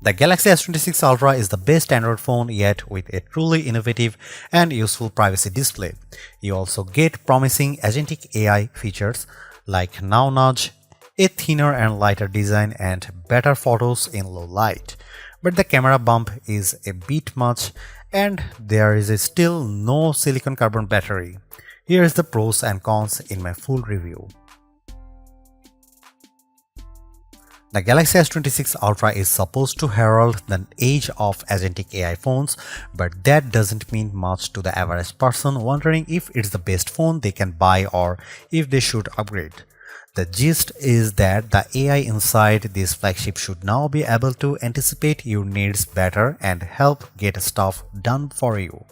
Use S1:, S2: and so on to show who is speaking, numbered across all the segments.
S1: The Galaxy S26 Ultra is the best Android phone yet, with a truly innovative and useful privacy display. You also get promising agentic AI features like Now Nudge, a thinner and lighter design, and better photos in low light. But the camera bump is a bit much, and there is still no silicon carbon battery. Here is the pros and cons in my full review. The Galaxy S26 Ultra is supposed to herald the age of agentic AI phones, but that doesn't mean much to the average person wondering if it's the best phone they can buy or if they should upgrade. The gist is that the AI inside this flagship should now be able to anticipate your needs better and help get stuff done for you.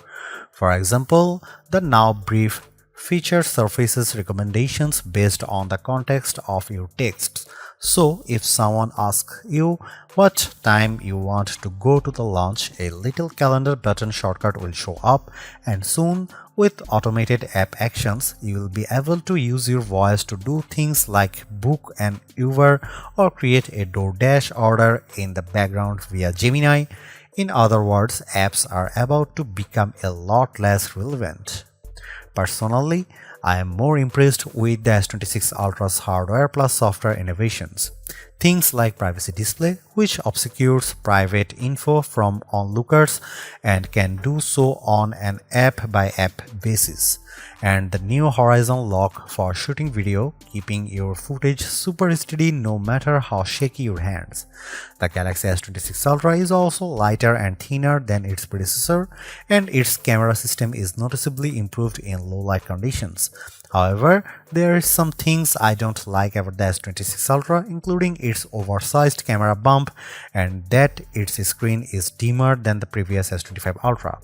S1: For example, the Now Brief feature surfaces recommendations based on the context of your texts. So, if someone asks you what time you want to go to the lunch, a little calendar button shortcut will show up, and soon, with automated app actions, you will be able to use your voice to do things like book an Uber or create a DoorDash order in the background via Gemini. In other words, apps are about to become a lot less relevant. Personally, I am more impressed with the S26 Ultra's hardware plus software innovations. Things like privacy display, which obscures private info from onlookers and can do so on an app-by-app basis, and the new horizon lock for shooting video, keeping your footage super steady no matter how shaky your hands. The Galaxy S26 Ultra is also lighter and thinner than its predecessor, and its camera system is noticeably improved in low light conditions. However, there are some things I don't like about the S26 Ultra, including its oversized camera bump and that its screen is dimmer than the previous S25 Ultra.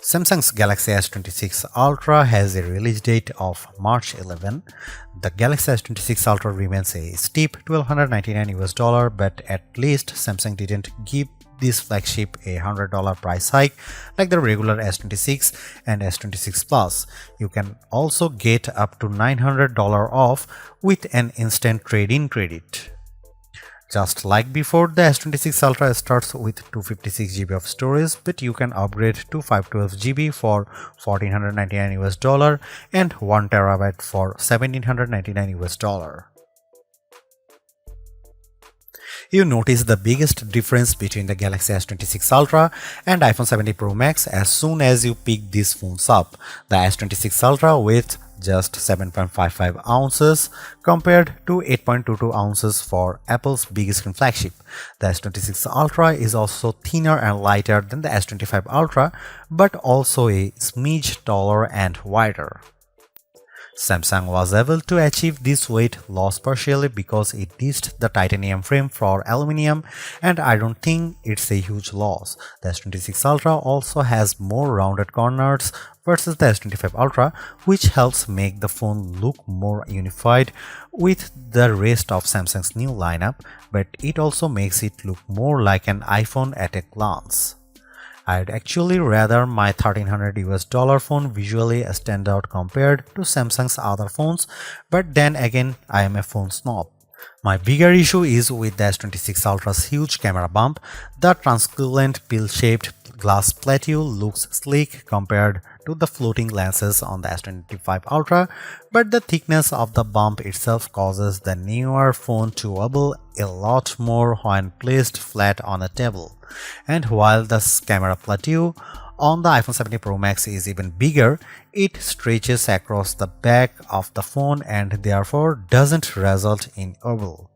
S1: Samsung's Galaxy S26 Ultra has a release date of March 11. The Galaxy S26 Ultra remains a steep $1,299, but at least Samsung didn't give this flagship a $100 price hike like the regular S26 and S26 Plus. You can also get up to $900 off with an instant trade-in credit. Just like before, the S26 Ultra starts with 256 GB of storage, but you can upgrade to 512 GB for $1,499 and 1 TB for $1,799. You notice the biggest difference between the Galaxy S26 Ultra and iPhone 17 Pro Max as soon as you pick these phones up. The S26 Ultra with just 7.55 ounces compared to 8.22 ounces for Apple's big screen flagship. The S26 Ultra is also thinner and lighter than the S25 Ultra, but also a smidge taller and wider. Samsung was able to achieve this weight loss partially because it ditched the titanium frame for aluminum, and I don't think it's a huge loss. The S26 Ultra also has more rounded corners versus the S25 Ultra, which helps make the phone look more unified with the rest of Samsung's new lineup, but it also makes it look more like an iPhone at a glance. I'd actually rather my $1,300 phone visually stand out compared to Samsung's other phones, but then again, I am a phone snob. My bigger issue is with the S26 Ultra's huge camera bump. The translucent pill-shaped glass plateau looks sleek compared to the floating lenses on the S25 Ultra, but the thickness of the bump itself causes the newer phone to wobble a lot more when placed flat on a table. And while the camera plateau on the iPhone 17 Pro Max is even bigger, it stretches across the back of the phone and therefore doesn't result in wobble.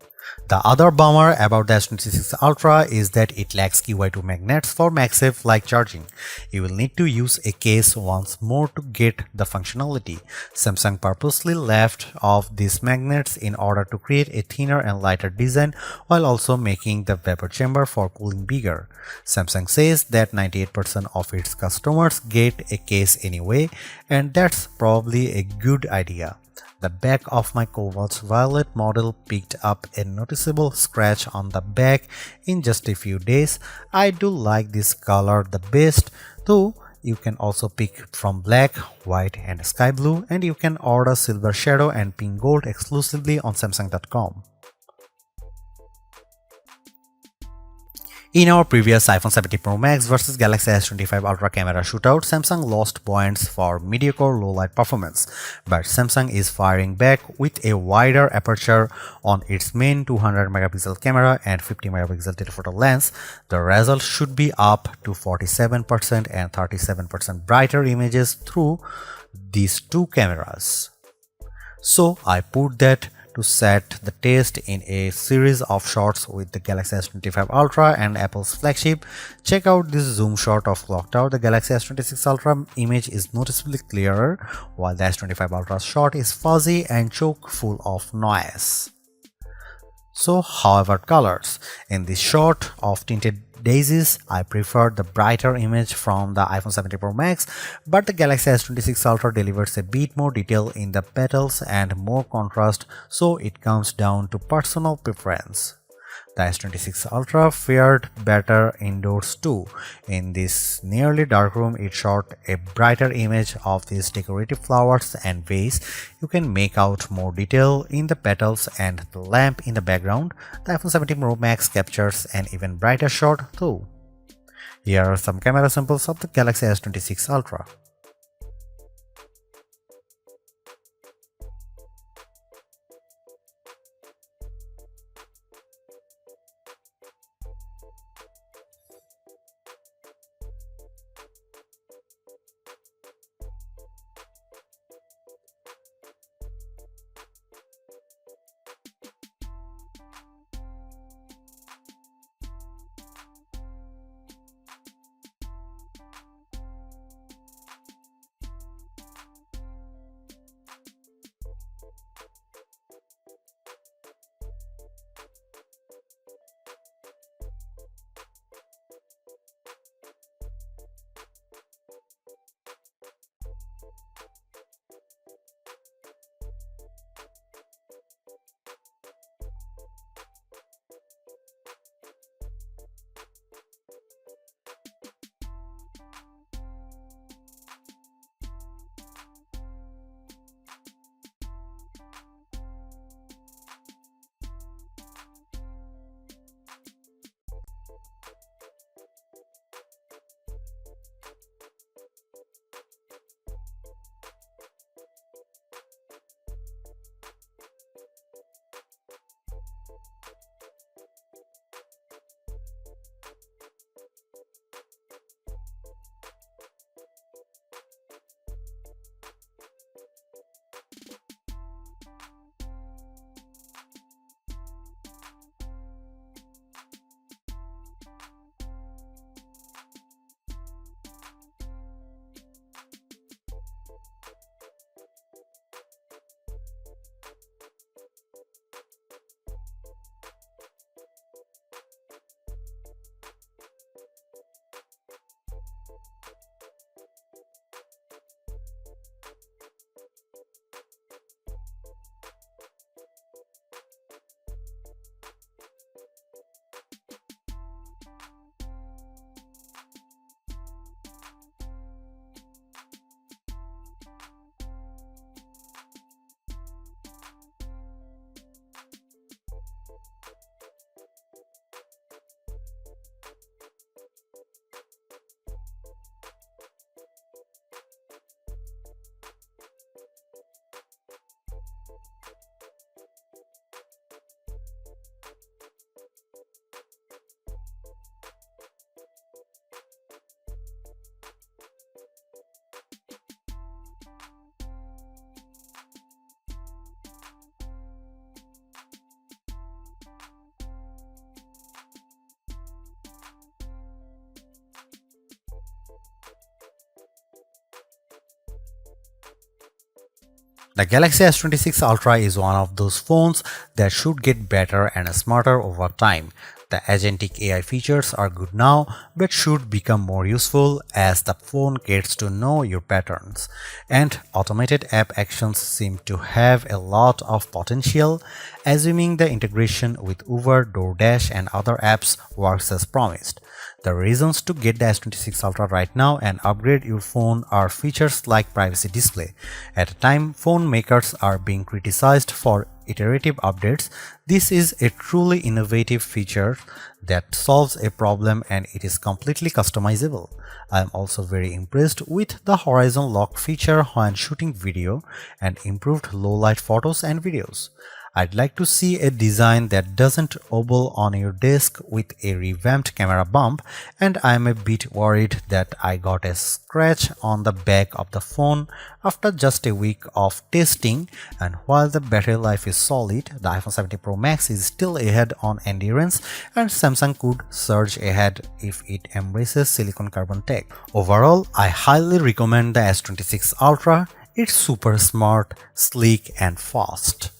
S1: The other bummer about the S26 Ultra is that it lacks QI2 magnets for MagSafe-like charging. You will need to use a case once more to get the functionality. Samsung purposely left off these magnets in order to create a thinner and lighter design while also making the vapor chamber for cooling bigger. Samsung says that 98% of its customers get a case anyway, and that's probably a good idea. The back of my Cobalt Violet model picked up a noticeable scratch on the back in just a few days. I do like this color the best, though you can also pick from black, white and sky blue, and you can order silver shadow and pink gold exclusively on Samsung.com. In our previous iPhone 17 Pro Max versus Galaxy S25 Ultra camera shootout, Samsung lost points for mediocre low-light performance, but Samsung is firing back with a wider aperture on its main 200 megapixel camera and 50 megapixel telephoto lens. The result should be up to 47% and 37% brighter images through these two cameras. So I put that to set the test in a series of shots with the Galaxy S25 Ultra and Apple's flagship. Check out this zoom shot of clocked out. The Galaxy S26 Ultra image is noticeably clearer, while the S25 Ultra shot is fuzzy and choke full of noise. So how about colors? In this shot of tinted daisies, I prefer the brighter image from the iPhone 17 Pro Max, but the Galaxy S26 Ultra delivers a bit more detail in the petals and more contrast, so it comes down to personal preference. The S26 Ultra fared better indoors too. In this nearly dark room, it shot a brighter image of these decorative flowers and vase. You can make out more detail in the petals and the lamp in the background. The iPhone 17 Pro Max captures an even brighter shot too. Here are some camera samples of the Galaxy S26 Ultra. The Galaxy S26 Ultra is one of those phones that should get better and smarter over time. The agentic AI features are good now but should become more useful as the phone gets to know your patterns. And automated app actions seem to have a lot of potential, assuming the integration with Uber, DoorDash and other apps works as promised. The reasons to get the S26 Ultra right now and upgrade your phone are features like privacy display. At a time, phone makers are being criticized for iterative updates, this is a truly innovative feature that solves a problem and it is completely customizable. I am also very impressed with the horizon lock feature when shooting video and improved low light photos and videos. I'd like to see a design that doesn't wobble on your desk with a revamped camera bump, and I'm a bit worried that I got a scratch on the back of the phone after just a week of testing. And while the battery life is solid, the iPhone 17 Pro Max is still ahead on endurance, and Samsung could surge ahead if it embraces silicon carbon tech. Overall, I highly recommend the S26 Ultra. It's super smart, sleek and fast.